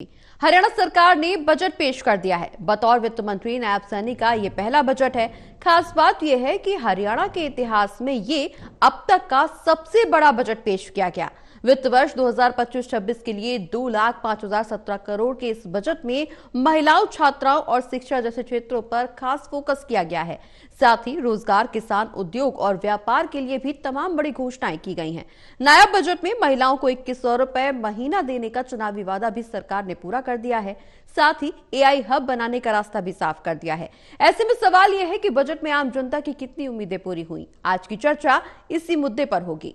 हरियाणा सरकार ने बजट पेश कर दिया है। बतौर वित्त मंत्री नायब सैनी का ये पहला बजट है। खास बात यह है कि हरियाणा के इतिहास में ये अब तक का सबसे बड़ा बजट पेश किया गया। वित्त वर्ष 2025-26 के लिए 2,05,017 करोड़ के इस बजट में महिलाओं, छात्राओं और शिक्षा जैसे क्षेत्रों पर खास फोकस किया गया है। साथ ही रोजगार, किसान, उद्योग और व्यापार के लिए भी तमाम बड़ी घोषणाएं की गई हैं। नायब बजट में महिलाओं को 2100 रुपए महीना देने का चुनावी वादा भी सरकार ने पूरा कर दिया है। साथ ही एआई हब बनाने का रास्ता भी साफ कर दिया है। ऐसे में सवाल यह है कि बजट में आम जनता की कितनी उम्मीदें पूरी हुई। आज की चर्चा इसी मुद्दे पर होगी।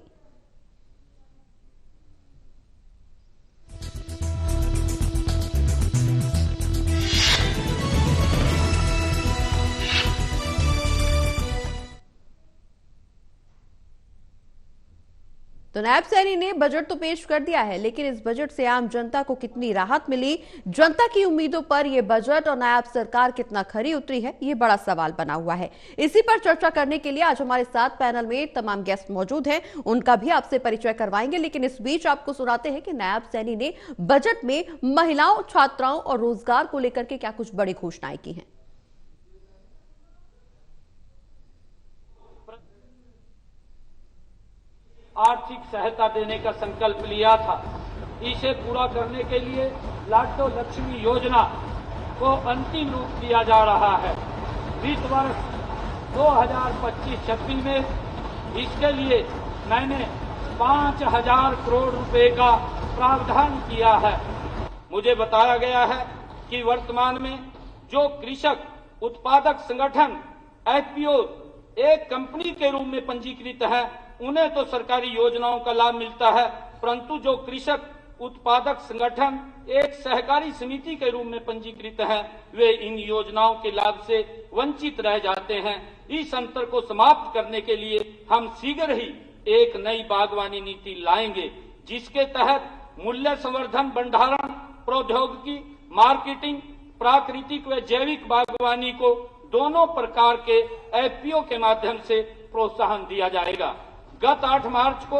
तो नायब सैनी ने बजट तो पेश कर दिया है, लेकिन इस बजट से आम जनता को कितनी राहत मिली, जनता की उम्मीदों पर यह बजट और नायब सरकार कितना खरी उतरी है, ये बड़ा सवाल बना हुआ है। इसी पर चर्चा करने के लिए आज हमारे साथ पैनल में तमाम गेस्ट मौजूद हैं। उनका भी आपसे परिचय करवाएंगे, लेकिन इस बीच आपको सुनाते हैं कि नायब सैनी ने बजट में महिलाओं, छात्राओं और रोजगार को लेकर के क्या कुछ बड़ी घोषणाएं की हैं। आर्थिक सहायता देने का संकल्प लिया था। इसे पूरा करने के लिए लाडो लक्ष्मी योजना को अंतिम रूप दिया जा रहा है। वित्त वर्ष 2025-26 में इसके लिए मैंने 5,000 करोड़ रुपए का प्रावधान किया है। मुझे बताया गया है कि वर्तमान में जो कृषक उत्पादक संगठन एफपीओ एक कंपनी के रूप में पंजीकृत है, उन्हें तो सरकारी योजनाओं का लाभ मिलता है, परंतु जो कृषक उत्पादक संगठन एक सहकारी समिति के रूप में पंजीकृत हैं, वे इन योजनाओं के लाभ से वंचित रह जाते हैं। इस अंतर को समाप्त करने के लिए हम शीघ्र ही एक नई बागवानी नीति लाएंगे, जिसके तहत मूल्य संवर्धन, भंडारण, प्रौद्योगिकी, मार्केटिंग, प्राकृतिक व जैविक बागवानी को दोनों प्रकार के एफपीओ के माध्यम से प्रोत्साहन दिया जाएगा। गत 8 मार्च को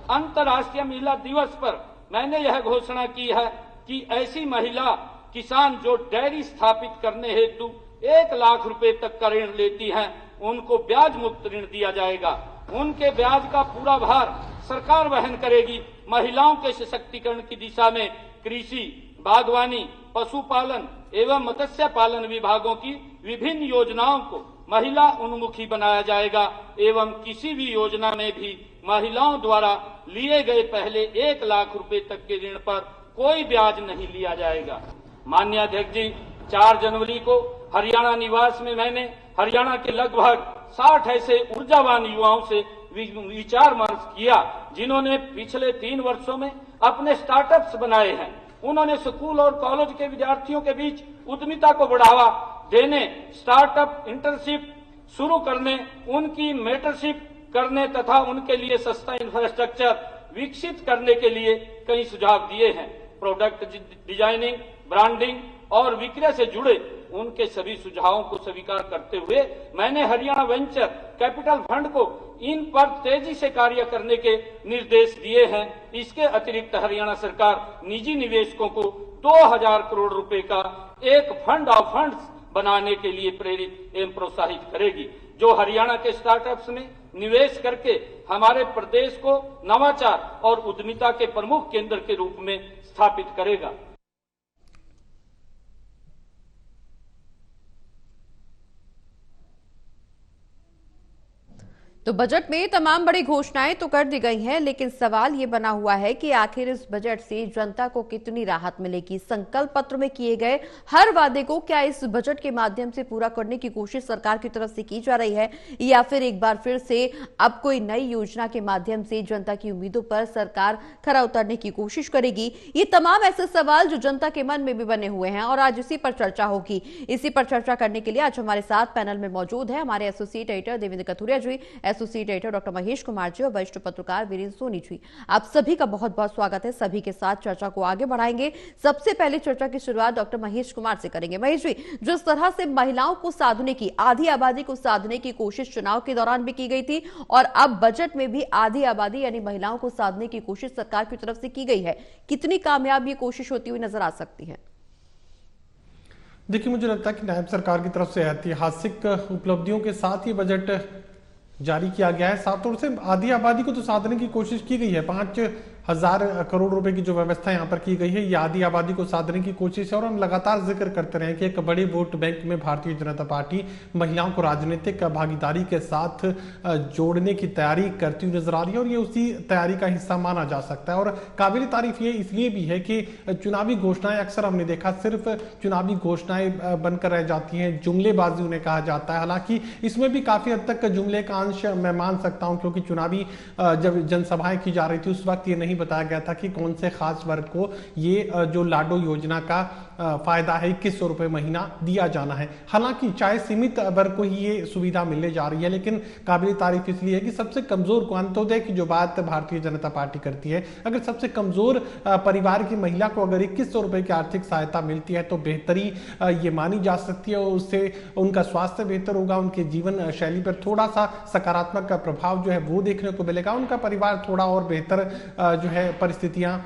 अंतर्राष्ट्रीय महिला दिवस पर मैंने यह घोषणा की है कि ऐसी महिला किसान जो डेयरी स्थापित करने हेतु 1 लाख रुपए तक का ऋण लेती हैं, उनको ब्याज मुक्त ऋण दिया जाएगा। उनके ब्याज का पूरा भार सरकार वहन करेगी। महिलाओं के सशक्तिकरण की दिशा में कृषि, बागवानी, पशुपालन एवं मत्स्य पालन विभागों की विभिन्न योजनाओं को महिला उन्मुखी बनाया जाएगा एवं किसी भी योजना में भी महिलाओं द्वारा लिए गए पहले 1 लाख रुपए तक के ऋण पर कोई ब्याज नहीं लिया जाएगा। माननीय अध्यक्ष जी, 4 जनवरी को हरियाणा निवास में मैंने हरियाणा के लगभग 60 ऐसे ऊर्जावान युवाओं से विचार विमर्श किया, जिन्होंने पिछले 3 वर्षों में अपने स्टार्टअप्स बनाए हैं। उन्होंने स्कूल और कॉलेज के विद्यार्थियों के बीच उद्यमिता को बढ़ावा देने, स्टार्टअप इंटर्नशिप शुरू करने, उनकी मेंटरशिप करने तथा उनके लिए सस्ता इंफ्रास्ट्रक्चर विकसित करने के लिए कई सुझाव दिए हैं। प्रोडक्ट डिजाइनिंग, ब्रांडिंग और विक्रय से जुड़े उनके सभी सुझावों को स्वीकार करते हुए मैंने हरियाणा वेंचर कैपिटल फंड को इन पर तेजी से कार्य करने के निर्देश दिए हैं। इसके अतिरिक्त हरियाणा सरकार निजी निवेशकों को 2,000 करोड़ रुपए का एक फंड ऑफ फंड्स बनाने के लिए प्रेरित एवं प्रोत्साहित करेगी, जो हरियाणा के स्टार्टअप्स में निवेश करके हमारे प्रदेश को नवाचार और उद्यमिता के प्रमुख केंद्र के रूप में स्थापित करेगा। तो बजट में तमाम बड़ी घोषणाएं तो कर दी गई हैं, लेकिन सवाल ये बना हुआ है कि आखिर इस बजट से जनता को कितनी राहत मिलेगी। संकल्प पत्र में किए गए हर वादे को क्या इस बजट के माध्यम से पूरा करने की कोशिश सरकार की तरफ से की जा रही है, या फिर एक बार फिर से अब कोई नई योजना के माध्यम से जनता की उम्मीदों पर सरकार खरा उतरने की कोशिश करेगी। ये तमाम ऐसे सवाल जो जनता के मन में भी बने हुए हैं और आज इसी पर चर्चा होगी। इसी पर चर्चा करने के लिए आज हमारे साथ पैनल में मौजूद है हमारे associate editor Devendra Kathuria ji. Associate editor doctor Mahesh Kumar ji और वरिष्ठ पत्रकार वीरेंद्र सोनी जी, आप सभी का बहुत बहुत स्वागत है। सभी के साथ चर्चा को आगे बढ़ाएंगे। सबसे पहले चर्चा की शुरुआत डॉक्टर महेश कुमार से करेंगे। महेश जी, जिस तरह से महिलाओं को साधने की, आधी आबादी को साधने की कोशिश चुनाव के दौरान भी की गई थी और अब बजट में भी आधी आबादी यानी महिलाओं को साधने की कोशिश सरकार की तरफ से की गई है, कितनी कामयाब ये कोशिश होती हुई नजर आ सकती है? देखिए, मुझे लगता है कि नायब सरकार की तरफ से ऐतिहासिक उपलब्धियों के साथ ये बजट जारी किया गया है। साफ तौर से आधी आबादी को तो साधने की कोशिश की गई है। 5,000 करोड़ रुपए की जो व्यवस्था यहाँ पर की गई है, ये आधी आबादी को साधने की कोशिश है। और हम लगातार जिक्र करते रहे कि एक बड़े वोट बैंक में भारतीय जनता पार्टी महिलाओं को राजनीतिक भागीदारी के साथ जोड़ने की तैयारी करती हुई नजर आ रही है और ये उसी तैयारी का हिस्सा माना जा सकता है। और काबिल तारीफ ये इसलिए भी है कि चुनावी घोषणाएं अक्सर हमने देखा सिर्फ चुनावी घोषणाएं बनकर रह जाती हैं, जुमलेबाजी उन्हें कहा जाता है। हालांकि इसमें भी काफी हद तक जुमले का अंश मैं मान सकता हूं, क्योंकि चुनावी जब जनसभाएं की जा रही थी उस वक्त ये नहीं बताया गया था कि कौन से खास वर्ग को ये जो लाडो योजना का फायदा है 2100 रुपए महीना दिया जाना है। हालांकि चाहे सीमित वर्ग को ही ये सुविधा मिलने जा रही है, लेकिन काबिल तारीफ इसलिए है कि सबसे कमजोर को, अंत्योदय की जो बात भारतीय जनता पार्टी करती है, अगर सबसे कमजोर परिवार की महिला को अगर 2100 रुपए की आर्थिक सहायता मिलती है तो बेहतरी ये मानी जा सकती है और उससे उनका स्वास्थ्य बेहतर होगा, उनके जीवन शैली पर थोड़ा सा सकारात्मक प्रभाव जो है वो देखने को मिलेगा, उनका परिवार थोड़ा और बेहतर जो है परिस्थितियां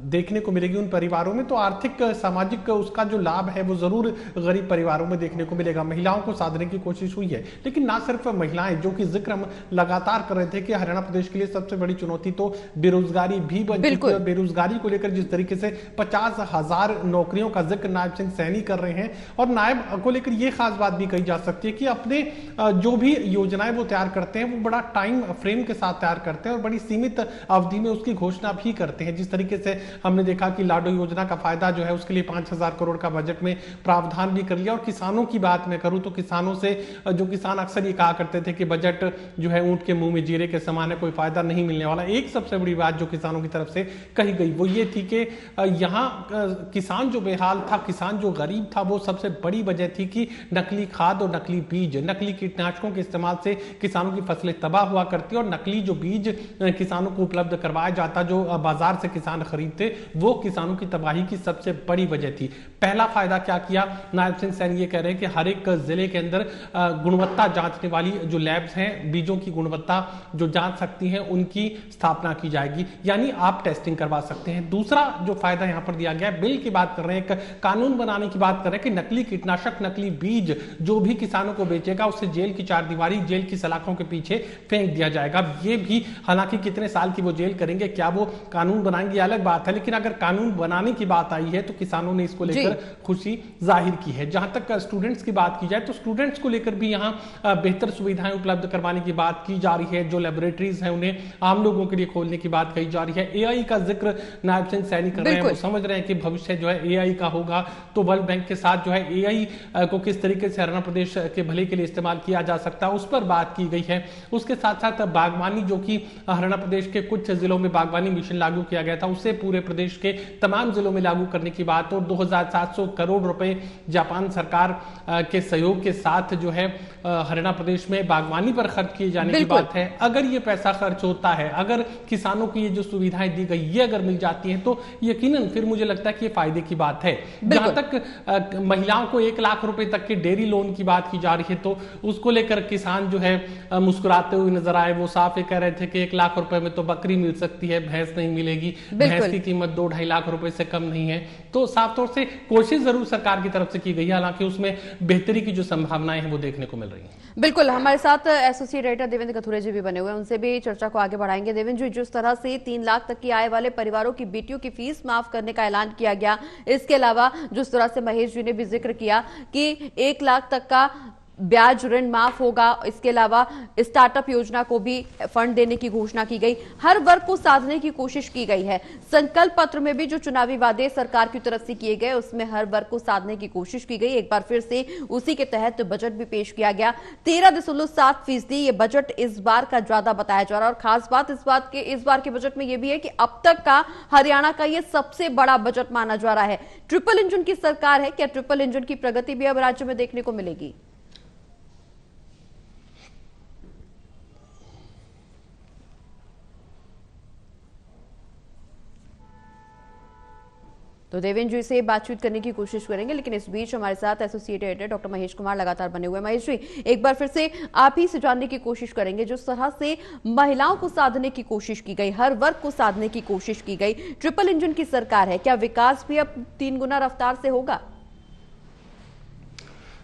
देखने को मिलेगी उन परिवारों में। तो आर्थिक सामाजिक उसका जो लाभ है वो जरूर गरीब परिवारों में देखने को मिलेगा। महिलाओं को साधने की कोशिश हुई है, लेकिन ना सिर्फ महिलाएं, जो कि जिक्र हम लगातार कर रहे थे कि हरियाणा प्रदेश के लिए सबसे बड़ी चुनौती तो बेरोजगारी भी बन चुकी है। बेरोजगारी को लेकर जिस तरीके से 50,000 नौकरियों का जिक्र नायब सिंह सैनी कर रहे हैं और नायब को लेकर यह खास बात भी कही जा सकती है कि अपने जो भी योजनाएं वो तैयार करते हैं वो बड़ा टाइम फ्रेम के साथ तैयार करते हैं और बड़ी सीमित अवधि में उसकी घोषणा भी करते हैं। जिस तरीके से हमने देखा कि लाडो योजना का फायदा जो है उसके लिए 5,000 करोड़ का बजट में प्रावधान भी कर लिया। और किसानों की बात मैं करूं तो किसानों से जो किसान अक्सर ये कहा करते थे कि बजट जो है ऊंट के मुंह में जीरे के समान है, कोई फायदा नहीं मिलने वाला। एक सबसे बड़ी बात जो किसानों की तरफ से कही गई वो ये थी कि यहाँ किसान जो बेहाल था, किसान जो गरीब था, वो सबसे बड़ी वजह थी कि नकली खाद और नकली बीज, नकली कीटनाशकों के इस्तेमाल से किसानों की फसलें तबाह हुआ करती और नकली जो बीज किसानों को उपलब्ध करवाया जाता, जो बाजार से किसान खरीदते, वो किसानों की तबाही की सबसे बड़ी वजह थी। पहला फायदा क्या किया, नायब सिंह सैनी ये कह रहे हैं कि हर एक जिले के अंदर गुणवत्ता जांचने वाली जो लैब्स हैं, बीजों की गुणवत्ता जो जांच सकती हैं, उनकी स्थापना की जाएगी, यानी आप टेस्टिंग करवा सकते हैं। दूसरा जो फायदा यहां पर दिया गया है, बिल की बात कर रहे हैं, एक कानून बनाने की बात कर रहे हैं कि नकली कीटनाशक, नकली बीज जो भी किसानों को बेचेगा उसे जेल की चारदीवारी, जेल की सलाखों के पीछे फेंक दिया जाएगा। ये भी हालांकि कितने साल की वो जेल करेंगे, क्या वो कानून बनाएंगे अलग बात है, लेकिन अगर कानून बनाने की बात आई है तो किसानों ने इसको लेकर खुशी जाहिर की है। जहां तक स्टूडेंट्स की बात की जाए तो स्टूडेंट्स को लेकर भी यहां बेहतर सुविधाएं उपलब्ध करवाने की बात की जा रही है। जो लैबोरेटरीज हैं उन्हें आम लोगों के लिए खोलने की बात कही जा रही है। एआई का जिक्र नायब सिंह सैनी कर रहे हैं, वो समझ रहे हैं कि भविष्य जो है एआई का होगा, तो वर्ल्ड बैंक के साथ जो है एआई को किस तरीके से हरियाणा प्रदेश के भले के लिए इस्तेमाल किया जा सकता है उस पर बात की गई है। उसके साथ साथ बागवानी, जो कि हरियाणा प्रदेश के कुछ जिलों में बागवानी मिशन लागू किया गया था, उससे पूरे प्रदेश के तमाम जिलों में लागू करने की बात। और 2,700 करोड़ रुपए जापान सरकार के सहयोग के साथ जो है हरियाणा प्रदेश में बागवानी पर खर्च किए जाने की बात है। अगर ये पैसा खर्च होता है, अगर किसानों की ये जो सुविधाएं दी गई ये अगर मिल जाती हैं तो यकीनन फिर मुझे लगता है कि ये फायदे की बात है। जहां तक महिलाओं को 1 लाख रुपए तक के डेयरी लोन की बात की जा रही है तो उसको लेकर किसान जो है मुस्कुराते हुए नजर आए। वो साफ ये कह रहे थे कि 1 लाख रुपए में तो बकरी मिल सकती है, भैंस नहीं मिलेगी, भैंस की कीमत 2-2.5 लाख रुपए से कम नहीं है। तो साफ तौर से कोशिश जरूर सरकार की तरफ से की गई है, हालांकि उसमें बेहतरी की जो संभावनाएं हैं वो देखने को मिल रही हैं। बिल्कुल, हमारे साथ एसोसिएट एडिटर देवेंद्र कथुरे जी भी बने हुए हैं, उनसे भी चर्चा को आगे बढ़ाएंगे। देवेंद्र जी, जिस तरह से 3 लाख तक की आय वाले परिवारों की बेटियों की फीस माफ करने का ऐलान किया गया, इसके अलावा जिस तरह से महेश जी ने भी जिक्र किया कि 1 लाख तक का ब्याज ऋण माफ होगा, इसके अलावा स्टार्टअप योजना को भी फंड देने की घोषणा की गई, हर वर्ग को साधने की कोशिश की गई है। संकल्प पत्र में भी जो चुनावी वादे सरकार की तरफ से किए गए उसमें हर वर्ग को साधने की कोशिश की गई। एक बार फिर से उसी के तहत बजट भी पेश किया गया। 13.7% ये बजट इस बार का ज्यादा बताया जा रहा है और खास बात इस बार के बजट में यह भी है कि अब तक का हरियाणा का यह सबसे बड़ा बजट माना जा रहा है। ट्रिपल इंजन की सरकार है, क्या ट्रिपल इंजन की प्रगति भी अब राज्य में देखने को मिलेगी? तो देवेंद्र जी से बातचीत करने की कोशिश करेंगे, लेकिन इस बीच हमारे साथ associate editor doctor Mahesh Kumar लगातार बने हुए हैं। महेश जी, एक बार फिर से आप ही से जानने की कोशिश करेंगे, जिस तरह से महिलाओं को साधने की कोशिश की गई, हर वर्ग को साधने की कोशिश की गई, ट्रिपल इंजन की सरकार है, क्या विकास भी अब 3 गुना रफ्तार से होगा?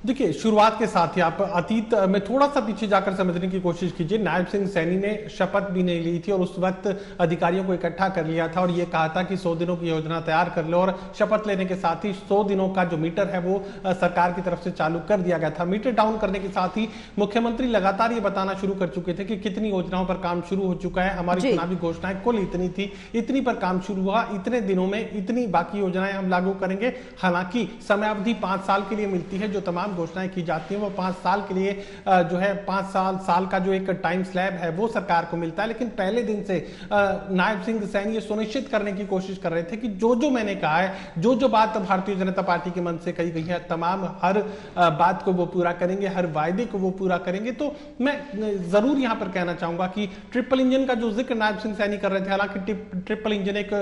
देखिए, शुरुआत के साथ ही आप अतीत में थोड़ा सा पीछे जाकर समझने की कोशिश कीजिए। नायब सिंह सैनी ने शपथ भी नहीं ली थी और उस वक्त अधिकारियों को इकट्ठा कर लिया था और ये कहा था कि 100 दिनों की योजना तैयार कर लो, और शपथ लेने के साथ ही 100 दिनों का जो मीटर है वो सरकार की तरफ से चालू कर दिया गया था। मीटर डाउन करने के साथ ही मुख्यमंत्री लगातार ये बताना शुरू कर चुके थे कि कितनी योजनाओं पर काम शुरू हो चुका है, हमारी चुनावी घोषणाएं कुल इतनी थी, इतनी पर काम शुरू हुआ, इतने दिनों में इतनी बाकी योजनाएं हम लागू करेंगे। हालांकि समयावधि 5 साल के लिए मिलती है, जो तमाम घोषणाएं की जाती हैं वो 5 साल के लिए जो है 5 साल का जो एक टाइम स्लैब है वो सरकार को मिलता है। लेकिन पहले दिन से नायब सिंह सैनी ये सुनिश्चित करने की कोशिश कर रहे थे कि जो मैंने कहा है, जो बात भारतीय जनता पार्टी के मन से कही गई है, तमाम हर बात को वो पूरा करेंगे, हर वायदे को वो पूरा करेंगे। तो मैं जरूर यहां पर कहना चाहूंगा कि ट्रिपल इंजन का जो जिक्र नायब सिंह सैनी कर रहे थे, हालांकि ट्रिपल इंजन एक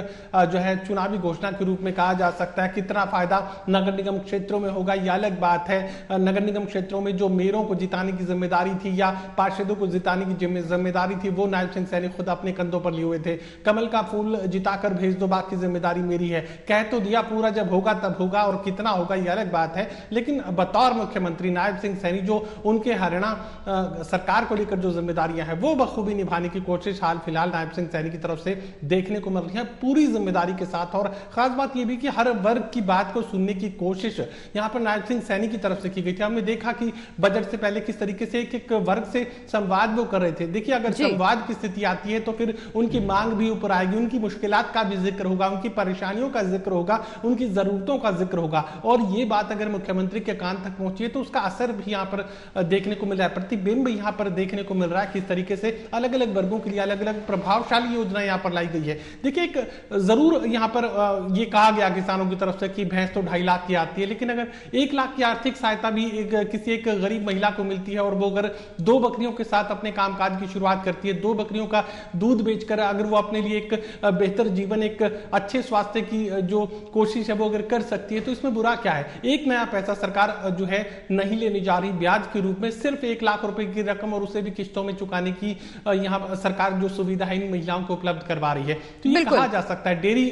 जो है चुनावी घोषणा के रूप में कहा जा सकता है। कितना फायदा नगर निगम क्षेत्रों में होगा यह अलग बात है। नगर निगम क्षेत्रों में जो मेयरों को जिताने की जिम्मेदारी थी या पार्षदों को जिताने की जिम्मेदारी थी, वो नायब सिंह सैनी खुद अपने कंधों पर लिए हुए थे। कमल का फूल जिताकर भेज दो, बाकी जिम्मेदारी मेरी है, कह तो दिया, पूरा जब होगा तब होगा, और कितना होगा यह अलग बात है। लेकिन बतौर मुख्यमंत्री नायब सिंह सैनी जो उनके हरियाणा सरकार को लेकर जो जिम्मेदारियां हैं वो बखूबी निभाने की कोशिश हाल फिलहाल नायब सिंह सैनी की तरफ से देखने को मिल रही है, पूरी जिम्मेदारी के साथ। और खास बात यह भी कि हर वर्ग की बात को सुनने की कोशिश यहां पर नायब सिंह सैनी की तरफ से की गई थी। हमने देखा कि बजट से पहले किस तरीके से एक वर्ग से संवाद वो कर रहे थे। देखिए, अगर संवाद की स्थिति आती है तो फिर उनकी मांग भी ऊपर आएगी, उनकी मुश्किलात का भी जिक्र होगा, उनकी परेशानियों का जिक्र होगा, उनकी जरूरतों का जिक्र होगा। और ये बात अगर मुख्यमंत्री के कान तक पहुंची है तो उसका असर भी यहां पर देखने को मिल रहा है, प्रतिबिंब यहां पर देखने को मिल रहा है, किस तरीके से अलग अलग वर्गों के लिए अलग अलग प्रभावशाली योजना यहां पर लाई गई है। देखिए, एक जरूर यहां पर यह कहा गया किसानों की तरफ से कि भैंस तो 2.5 लाख की आती है, लेकिन अगर 1 लाख की आर्थिक सहायता भी किसी एक गरीब महिला को मिलती है और वो अगर 2 बकरियों के साथ अपने कामकाज की शुरुआत करती है, 2 बकरियों का दूध बेचकर अगर वो अपने लिए एक बेहतर जीवन, एक अच्छे स्वास्थ्य की जो कोशिश है वो अगर कर सकती है, तो इसमें बुरा क्या है। एक नया पैसा सरकार जो है नहीं लेने जा रही, ब्याज के रूप में सिर्फ 1 लाख रुपए की रकम, और उसे भी किस्तों में चुकाने की यहां सरकार जो सुविधा है इन महिलाओं को उपलब्ध करवा रही है। तो ये कहा जा सकता है डेयरी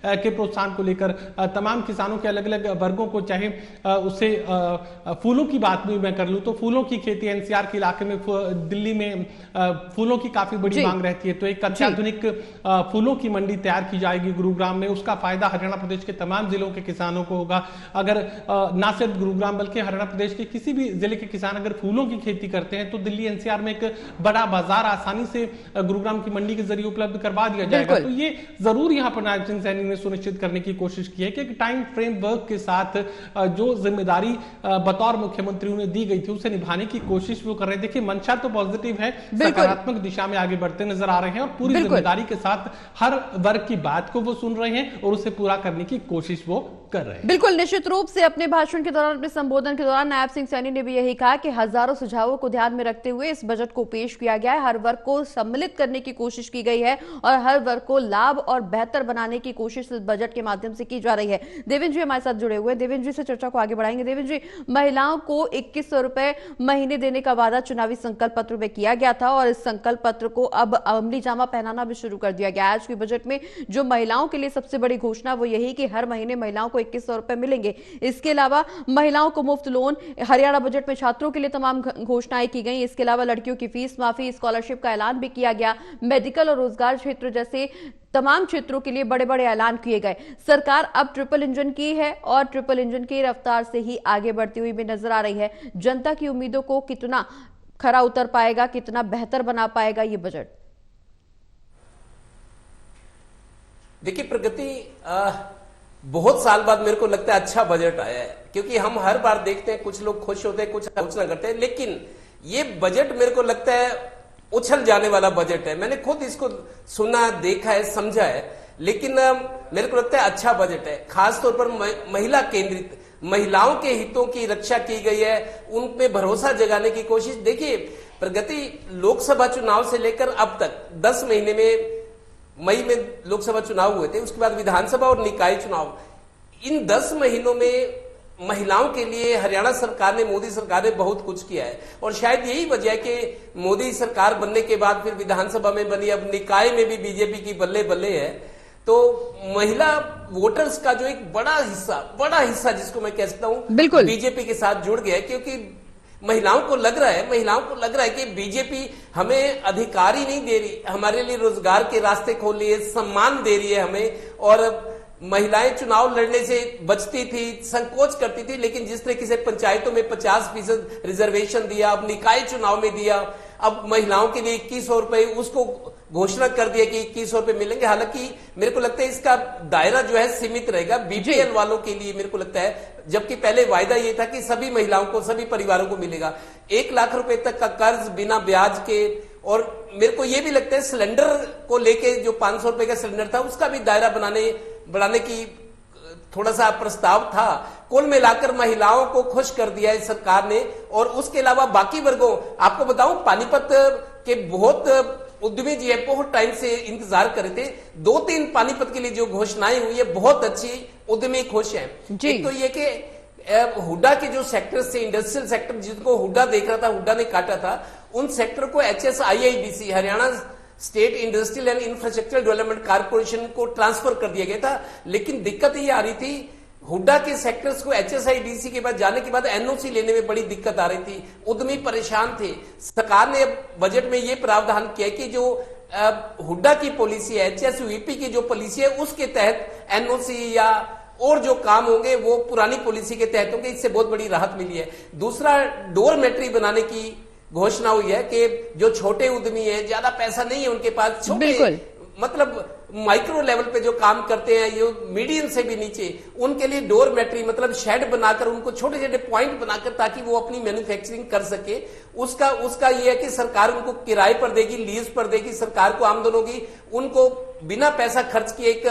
के प्रोत्साहन को लेकर तमाम किसानों के अलग अलग वर्गों को, चाहे उसे फूलों की बात भी मैं कर लूं तो फूलों की खेती एनसीआर के इलाके में, दिल्ली में फूलों की काफी बड़ी मांग रहती है, तो एक अत्याधुनिक फूलों की मंडी तैयार की जाएगी गुरुग्राम में। उसका फायदा हरियाणा प्रदेश के तमाम जिलों के किसानों को होगा। अगर ना सिर्फ गुरुग्राम बल्कि हरियाणा प्रदेश के किसी भी जिले के किसान अगर फूलों की खेती करते हैं तो दिल्ली एनसीआर में एक बड़ा बाजार आसानी से गुरुग्राम की मंडी के जरिए उपलब्ध करवा दिया जाएगा। तो ये जरूर यहां पर नायब सिंह सैनी ने सुनिश्चित करने की कोशिश की है कि एक टाइम फ्रेम वर्क के साथ जो जिम्मेदारी बतौर मुख्यमंत्री ने दी गई थी उसे निभाने की कोशिश वो कर रहे हैं। देखिए, मंशा तो पॉजिटिव है, सकारात्मक दिशा में आगे बढ़ते नजर आ रहे हैं और पूरी जिम्मेदारी के साथ हर वर्ग की बात को वो सुन रहे हैं और उसे पूरा करने की कोशिश वो कर रहे हैं। बिल्कुल, निश्चित रूप से अपने भाषण के दौरान, अपने संबोधन के दौरान नायब सिंह सैनी ने भी यही कहा कि हजारों सुझावों को ध्यान में रखते हुए इस बजट को पेश किया गया है। हर वर्ग को सम्मिलित करने की कोशिश की गई है और हर वर्ग को लाभ और बेहतर बनाने की कोशिश इस बजट के माध्यम से की जा रही है। देवेंद्र जी हमारे साथ जुड़े हुए हैं, देवेंद्र जी से चर्चा को आगे बढ़ाएंगे। देवेंद्र जी, महिलाओं को 2100 रुपए महीने देने का वादा चुनावी संकल्प पत्र में किया गया था और इस संकल्प पत्र को अब अमली जामा पहनाना भी शुरू कर दिया गया। आज के बजट में जो महिलाओं के लिए सबसे बड़ी घोषणा वो यही कि हर महीने महिलाओं को 2100 रुपए मिलेंगे। इसके अलावा महिलाओं को मुफ्त लोन, हरियाणा बजट में छात्रों के लिए तमाम घोषणाएं की गई। इसके अलावा लड़कियों की फीस माफी, स्कॉलरशिप का ऐलान भी किया गया। मेडिकल और रोजगार क्षेत्र जैसे तमाम क्षेत्रों के लिए बड़े बड़े ऐलान किए गए। सरकार अब ट्रिपल इंजन की है और ट्रिपल इंजन की रफ्तार से ही आगे बढ़ती हुई भी नजर आ रही है। जनता की उम्मीदों को कितना खरा उतर पाएगा, कितना बेहतर बना पाएगा ये बजट? देखिए प्रगति, बहुत साल बाद मेरे को लगता है अच्छा बजट आया है, क्योंकि हम हर बार देखते हैं कुछ लोग खुश होते हैं, कुछ आलोचना करते हैं, लेकिन ये बजट मेरे को लगता है उछल जाने वाला बजट है। मैंने खुद इसको सुना, देखा है, समझा है, लेकिन मेरे को लगता है अच्छा बजट है। खासतौर पर महिला केंद्रित, महिलाओं के हितों की रक्षा की गई है, उन पे भरोसा जगाने की कोशिश। देखिए प्रगति, लोकसभा चुनाव से लेकर अब तक 10 महीने में, मई में लोकसभा चुनाव हुए थे, उसके बाद विधानसभा और निकाय चुनाव, इन 10 महीनों में महिलाओं के लिए हरियाणा सरकार ने, मोदी सरकार ने बहुत कुछ किया है। और शायद यही वजह है कि मोदी सरकार बनने के बाद फिर विधानसभा में बनी, अब निकाय में भी बीजेपी की बल्ले बल्ले है। तो महिला वोटर्स का जो एक बड़ा हिस्सा जिसको मैं कह सकता हूं, बिल्कुल बीजेपी के साथ जुड़ गया है। क्योंकि महिलाओं को लग रहा है कि बीजेपी हमें अधिकार ही नहीं दे रही, हमारे लिए रोजगार के रास्ते खोल रही है, सम्मान दे रही है हमें। और महिलाएं चुनाव लड़ने से बचती थी, संकोच करती थी, लेकिन जिस तरीके से पंचायतों में 50% रिजर्वेशन दिया, अब निकाय चुनाव में दिया, अब महिलाओं के लिए 2100 रुपए उसको घोषणा कर दिया कि 2100 रुपए मिलेंगे। हालांकि मेरे को लगता है इसका दायरा जो है सीमित रहेगा बीपीएल वालों के लिए, मेरे को लगता है। जबकि पहले वायदा ये था कि सभी महिलाओं को, सभी परिवारों को मिलेगा 1 लाख रुपए तक का कर्ज बिना ब्याज के। और मेरे को ये भी लगता है सिलेंडर को लेके जो 500 रुपए का सिलेंडर था उसका भी दायरा बढ़ाने की थोड़ा सा प्रस्ताव था। कुल मिलाकर महिलाओं को खुश कर दिया है सरकार ने। और उसके अलावा बाकी वर्गों, आपको बताऊं, पानीपत के बहुत उद्यमी जी है, बहुत टाइम से इंतजार कर रहे थे। 2-3 पानीपत के लिए जो घोषणाएं हुई है बहुत अच्छी, उद्यमी खुश है। एक तो ये कि हुड्डा के जो सेक्टर थे, इंडस्ट्रियल सेक्टर जिनको हुड्डा देख रहा था, हुड्डा ने काटा था, उन सेक्टर को HSIIDC Haryana state industrial and infrastructure development corporation को ट्रांसफर कर दिया गया था। लेकिन दिक्कत ये आ रही थी, हुड्डा के सेक्टर्स को HSIDC के बाद जाने के बाद NOC लेने में बड़ी दिक्कत आ रही थी, उद्यमी परेशान थे। सरकार ने बजट में ये प्रावधान किया कि जो हुड्डा की पॉलिसी है, HSVP की जो पॉलिसी है, उसके तहत NOC या और जो काम होंगे वो पुरानी पॉलिसी के तहत होंगे। इससे बहुत बड़ी राहत मिली है। दूसरा, डोरमेट्री बनाने की घोषणा हुई है कि जो छोटे उद्यमी है, ज्यादा पैसा नहीं है उनके पास, छोटे मतलब माइक्रो लेवल पे जो काम करते हैं, ये मीडियम से भी नीचे, उनके लिए डोरमेट्री मतलब शेड बनाकर, उनको छोटे छोटे पॉइंट बनाकर, ताकि वो अपनी मैन्युफैक्चरिंग कर सके। उसका ये है कि सरकार उनको किराए पर देगी, लीज पर देगी, सरकार को आमदन होगी, उनको बिना पैसा खर्च किए एक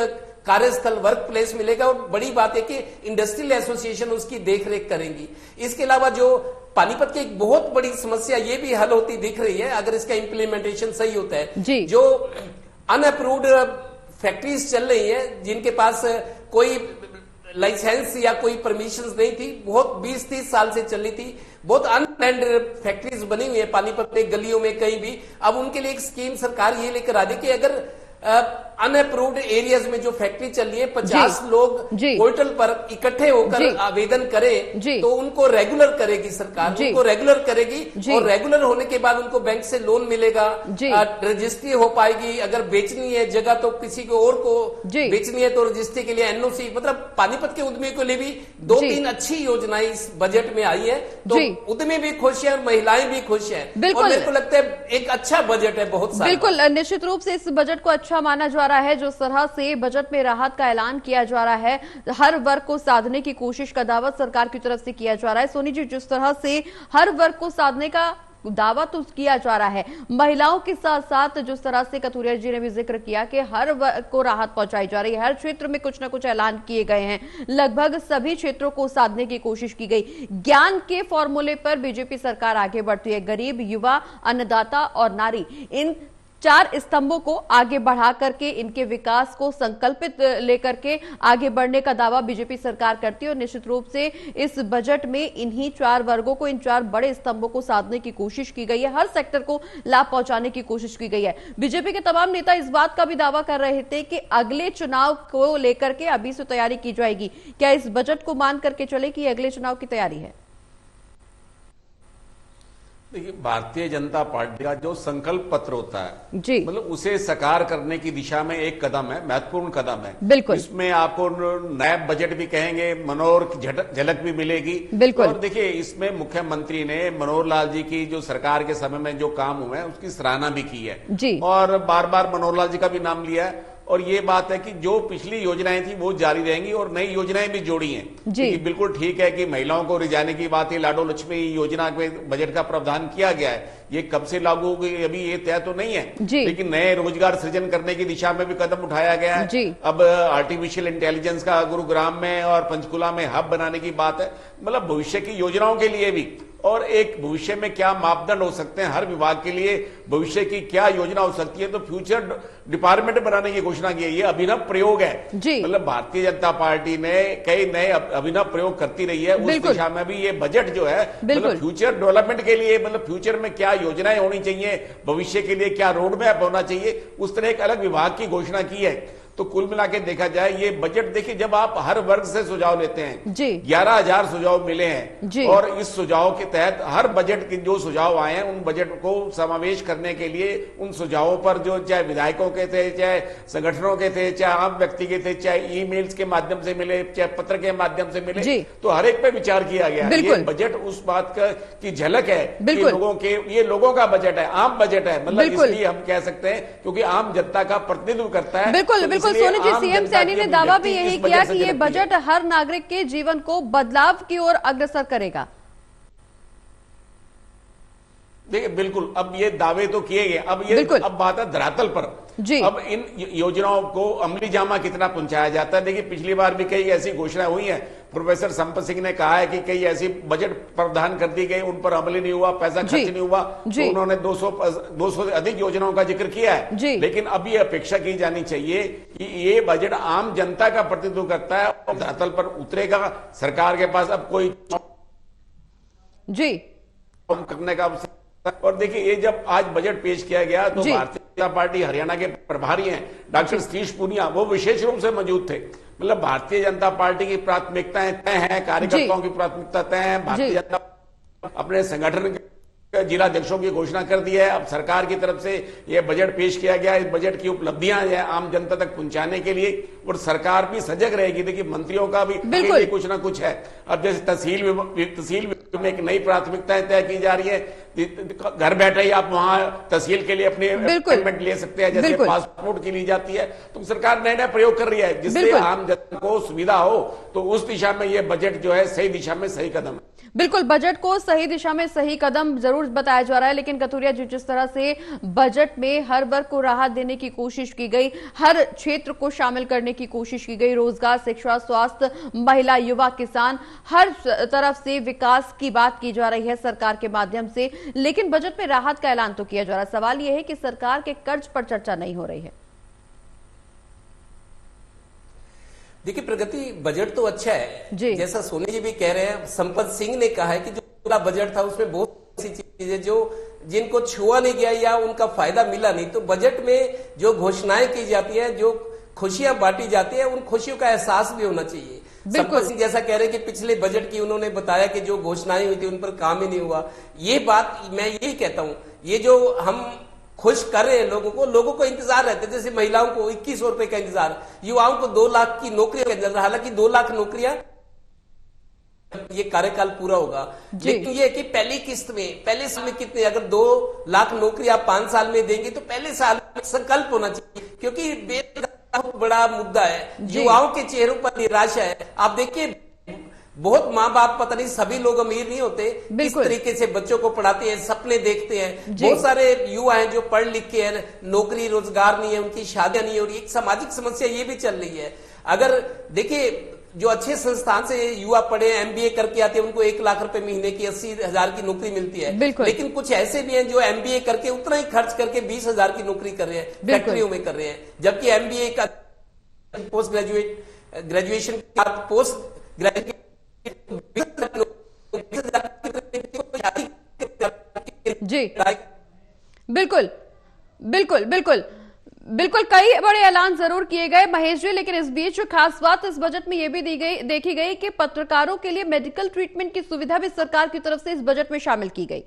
कार्यस्थल, वर्क प्लेस मिलेगा। और बड़ी बात है कि इंडस्ट्रियल एसोसिएशन उसकी देखरेख करेंगी। इसके अलावा जो पानीपत की एक बहुत बड़ी समस्या ये भी हल होती दिख रही है अगर इसका इम्प्लीमेंटेशन सही होता है। जो अनअप्रूव्ड फैक्ट्रीज चल रही है, जिनके पास कोई लाइसेंस या कोई परमिशन नहीं थी, बहुत 20-30 साल से चल रही थी, बहुत अनप्लैंड फैक्ट्रीज बनी हुई है पानीपत में, गलियों में कहीं भी। अब उनके लिए एक स्कीम सरकार ये लेकर आ रही कि अगर अनअप्रूव्ड एरियाज में जो फैक्ट्री चल रही है, 50 लोग पोर्टल पर इकट्ठे होकर आवेदन करें तो उनको रेगुलर करेगी सरकार, उनको रेगुलर करेगी। और रेगुलर होने के बाद उनको बैंक से लोन मिलेगा, रजिस्ट्री हो पाएगी। अगर बेचनी है जगह तो किसी को और को बेचनी है तो रजिस्ट्री के लिए NOC। मतलब पानीपत के उद्यमी के लिए भी 2-3 अच्छी योजनाएं इस बजट में आई है। तो उद्यमी भी खुश है और महिलाएं भी खुश है। और मेरे को लगता है एक अच्छा बजट है, बहुत सारा। बिल्कुल, निश्चित रूप से इस बजट को अच्छा माना जा रहा है। जिस तरह से बजट में राहत का ऐलान किया जा रहा है, हर वर्ग को साधने की कोशिश का दावा सरकार की तरफ से किया जा रहा है। सोनी जी, जिस तरह से हर वर्ग को साधने का दावा तो किया जा रहा है, महिलाओं के साथ साथ जिस तरह से कथुरिया जी ने भी जिक्र किया कि हर वर्ग को राहत पहुंचाई जा रही है, हर क्षेत्र में कुछ ना कुछ ऐलान किए गए हैं, लगभग सभी क्षेत्रों को साधने की कोशिश की गई। ज्ञान के फॉर्मूले पर बीजेपी सरकार आगे बढ़ती है। गरीब, युवा, अन्नदाता और नारी, इन 4 स्तंभों को आगे बढ़ा करके, इनके विकास को संकल्पित लेकर के आगे बढ़ने का दावा बीजेपी सरकार करती है। और निश्चित रूप से इस बजट में इन्हीं 4 वर्गों को, इन 4 बड़े स्तंभों को साधने की कोशिश की गई है, हर सेक्टर को लाभ पहुंचाने की कोशिश की गई है। बीजेपी के तमाम नेता इस बात का भी दावा कर रहे थे कि अगले चुनाव को लेकर के अभी से तैयारी की जाएगी। क्या इस बजट को मान करके चले कि अगले चुनाव की तैयारी है? देखिए, भारतीय जनता पार्टी का जो संकल्प पत्र होता है जी, मतलब उसे साकार करने की दिशा में एक कदम है, महत्वपूर्ण कदम है। बिल्कुल, इसमें आपको नया बजट भी कहेंगे, मनोहर की झलक भी मिलेगी। बिल्कुल। और देखिए, इसमें मुख्यमंत्री ने मनोहर लाल जी की जो सरकार के समय में जो काम हुए हैं उसकी सराहना भी की है जी। और बार बार मनोहर लाल जी का भी नाम लिया है। और ये बात है कि जो पिछली योजनाएं थी वो जारी रहेंगी और नई योजनाएं भी जोड़ी हैं। जी। बिल्कुल ठीक है कि महिलाओं को रिझाने की बात है, लाडो लक्ष्मी योजना में बजट का प्रावधान किया गया है। ये कब से लागू होगी अभी ये तय तो नहीं है, लेकिन नए रोजगार सृजन करने की दिशा में भी कदम उठाया गया है। अब आर्टिफिशियल इंटेलिजेंस का गुरुग्राम में और पंचकुला में हब बनाने की बात है। मतलब भविष्य की योजनाओं के लिए भी और एक भविष्य में क्या मापदंड हो सकते हैं, हर विभाग के लिए भविष्य की क्या योजना हो सकती है, तो फ्यूचर डिपार्टमेंट बनाने की घोषणा की है। ये अभिनव प्रयोग है, मतलब भारतीय जनता पार्टी ने कई नए अभिनव प्रयोग करती रही है। उस दिशा में भी ये बजट जो है मतलब फ्यूचर डेवलपमेंट के लिए, मतलब फ्यूचर में क्या योजनाएं होनी चाहिए, भविष्य के लिए क्या रोड मैप होना चाहिए, उस तरह एक अलग विभाग की घोषणा की है। तो कुल मिला के देखा जाए ये बजट, देखिए जब आप हर वर्ग से सुझाव लेते हैं, 11,000 सुझाव मिले हैं और इस सुझाव के तहत हर बजट के जो सुझाव आए हैं उन बजट को समावेश करने के लिए उन सुझावों पर जो चाहे विधायकों के थे, चाहे संगठनों के थे, चाहे आम व्यक्ति के थे, चाहे ईमेल्स के माध्यम से मिले, चाहे पत्र के माध्यम से मिले, तो हर एक पे विचार किया गया। ये बजट उस बात की झलक है कि लोगों के, ये लोगों का बजट है, आम बजट है, मतलब इसलिए हम कह सकते हैं क्योंकि आम जनता का प्रतिनिधित्व करता है। बिल्कुल सोनी जी, सीएम सैनी ने दावा भी यही किया कि ये बजट हर नागरिक के जीवन को बदलाव की ओर अग्रसर करेगा। देखिए बिल्कुल, अब ये दावे तो किए गए, अब बात है धरातल पर। अब इन योजनाओं को अमली जामा कितना पहुंचाया जाता है। देखिए पिछली बार भी कई ऐसी घोषणाएं हुई हैं, प्रोफेसर संपत सिंह ने कहा है कि कई ऐसी बजट प्रावधान कर दी गई, उन पर अमल नहीं हुआ, पैसा खर्च नहीं हुआ, तो उन्होंने 200 से अधिक योजनाओं का जिक्र किया है। लेकिन अब ये अपेक्षा की जानी चाहिए कि ये बजट आम जनता का प्रतिनिधित्व करता है और धरातल पर उतरेगा। सरकार के पास अब कोई करने का अवसर। और देखिए ये जब आज बजट पेश किया गया तो भारतीय जनता पार्टी हरियाणा के प्रभारी हैं डॉक्टर सतीश पूनिया, वो विशेष रूप से मौजूद थे। मतलब भारतीय जनता पार्टी की प्राथमिकताएं तय हैं, कार्यकर्ताओं की प्राथमिकता तय है। भारतीय जनता अपने संगठन के जिलाध्यक्षों की घोषणा कर दी है। अब सरकार की तरफ से यह बजट पेश किया गया, इस बजट की उपलब्धियां हैं आम जनता तक पहुंचाने के लिए, और सरकार भी सजग रहेगी। देखिए मंत्रियों का भी कुछ ना कुछ है। अब जैसे तहसील में एक नई प्राथमिकताएं तय की जा रही है, घर बैठे ही आप वहां तहसील के लिए अपने अपॉइंटमेंट ले सकते हैं, जैसे पासपोर्ट की ली जाती है। तो सरकार नए नए प्रयोग कर रही है जिससे आम जनता को सुविधा हो। तो उस दिशा में यह बजट जो है सही दिशा में सही कदम है। बिल्कुल, बजट को सही दिशा में सही कदम जरूर बताया जा रहा है, लेकिन कथुरिया जी जिस तरह से बजट में हर वर्ग को राहत देने की कोशिश की गई, हर क्षेत्र को शामिल करने की कोशिश की गई, रोजगार, शिक्षा, स्वास्थ्य, महिला, युवा, किसान, हर तरफ से विकास की बात की जा रही है सरकार के माध्यम से, लेकिन बजट में राहत का ऐलान तो किया जा रहा है। सवाल यह है कि सरकार के कर्ज पर चर्चा नहीं हो रही है। देखिए प्रगति, बजट तो अच्छा है, जैसा सोनी जी भी कह रहे हैं, संपत सिंह ने कहा है कि जो पूरा बजट था उसमें बहुत सी चीजें जो जिनको छुआ नहीं गया या उनका फायदा मिला नहीं। तो बजट में जो घोषणाएं की जाती है, जो खुशियां बांटी जाती है, उन खुशियों का एहसास भी होना चाहिए। संपत सिंह जैसा कह रहे हैं कि पिछले बजट की उन्होंने बताया कि जो घोषणाएं हुई थी उन पर काम ही नहीं हुआ। ये बात मैं यही कहता हूं, ये जो हम खुश कर रहे हैं लोगों को इंतजार रहता है। जैसे महिलाओं को 2100 रुपए का इंतजार, युवाओं को 2 लाख की नौकरियों का इंतजार। हालांकि 2 लाख नौकरियां ये कार्यकाल पूरा होगा, लेकिन ये कि पहली किस्त में पहले साल में कितने, अगर 2 लाख नौकरी आप 5 साल में देंगे तो पहले साल में संकल्प होना चाहिए, क्योंकि बेरोजगारी बहुत बड़ा मुद्दा है। युवाओं के चेहरों पर निराशा है। आप देखिए बहुत माँ बाप, पता नहीं सभी लोग अमीर नहीं होते, इस तरीके से बच्चों को पढ़ाते हैं, सपने देखते हैं। बहुत सारे युवा हैं जो पढ़ लिख के हैं, नौकरी रोजगार नहीं है, उनकी शादियां नहीं हो रही। एक सामाजिक समस्या ये भी चल रही है। अगर देखिए जो अच्छे संस्थान से युवा पढ़े, एमबीए करके आते हैं, उनको 1 लाख रुपए महीने की 80,000 की नौकरी मिलती है। लेकिन कुछ ऐसे भी हैं जो एमबीए करके उतना ही खर्च करके 20,000 की नौकरी कर रहे हैं, फैक्ट्रियों में कर रहे हैं, जबकि एमबीए का पोस्ट ग्रेजुएशन के बाद पोस्ट ग्रेजुएट जी बिल्कुल बिल्कुल बिल्कुल बिल्कुल, कई बड़े ऐलान जरूर किए गए महेश जी, लेकिन इस बीच खास बात इस बजट में यह भी देखी गई कि पत्रकारों के लिए मेडिकल ट्रीटमेंट की सुविधा भी सरकार की तरफ से इस बजट में शामिल की गई।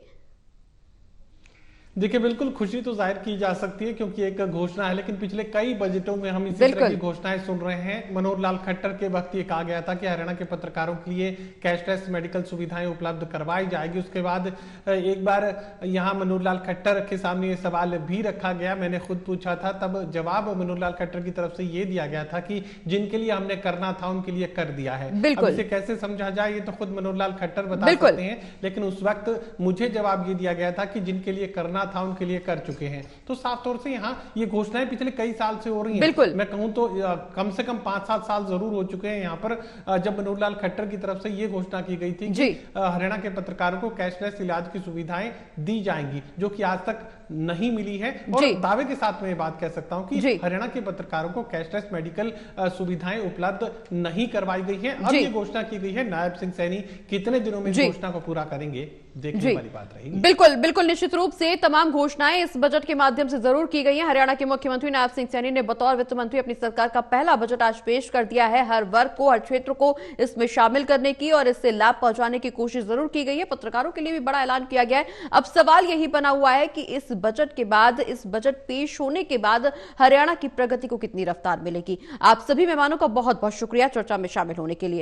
देखिए बिल्कुल खुशी तो जाहिर की जा सकती है क्योंकि एक घोषणा है, लेकिन पिछले कई बजटों में हम इसी तरह की घोषणाएं सुन रहे हैं। मनोहर लाल खट्टर के वक्त ये कहा गया था कि हरियाणा के पत्रकारों के लिए कैशलेस मेडिकल सुविधाएं उपलब्ध करवाई जाएगी। उसके बाद एक बार यहां मनोहर लाल खट्टर के सामने ये सवाल भी रखा गया, मैंने खुद पूछा था, तब जवाब मनोहर लाल खट्टर की तरफ से ये दिया गया था कि जिनके लिए हमने करना था उनके लिए कर दिया है। अब इसे कैसे समझा जाए ये तो खुद मनोहर लाल खट्टर बता सकते हैं, लेकिन उस वक्त मुझे जवाब ये दिया गया था कि जिनके लिए करना करना था उनके लिए कर चुके हैं। तो साफ तौर से यहाँ ये घोषणाएं पिछले कई साल से हो रही हैं। बिल्कुल। मैं कहूं तो कम से कम 5-7 साल जरूर हो चुके हैं यहाँ पर, जब मनोहर लाल खट्टर की तरफ से ये घोषणा की गई थी कि हरियाणा के पत्रकारों को कैशलेस इलाज की सुविधाएं दी जाएंगी, जो कि आज तक नहीं मिली है। और दावे के साथ मैं ये बात कह सकता हूं कि हरियाणा के पत्रकारों को कैशलेस मेडिकल सुविधाएं उपलब्ध नहीं करवाई गई है। अब ये घोषणा की गई है, नायब सिंह सैनी कितने दिनों में इस घोषणा को पूरा करेंगे, देखने वाली बात रहेगी। बिल्कुल बिल्कुल, निश्चित रूप से तमाम घोषणाएं इस बजट के माध्यम से जरूर की गई हैं। हरियाणा के मुख्यमंत्री नायब सिंह सैनी ने बतौर वित्त मंत्री अपनी सरकार का पहला बजट आज पेश कर दिया है। हर वर्ग को, हर क्षेत्र को इसमें शामिल करने की और इससे लाभ पहुंचाने की कोशिश जरूर की गई है। पत्रकारों के लिए भी बड़ा ऐलान किया गया है। अब सवाल यही बना हुआ है कि इस बजट के बाद, इस बजट पेश होने के बाद हरियाणा की प्रगति को कितनी रफ्तार मिलेगी। आप सभी मेहमानों का बहुत बहुत शुक्रिया चर्चा में शामिल होने के लिए।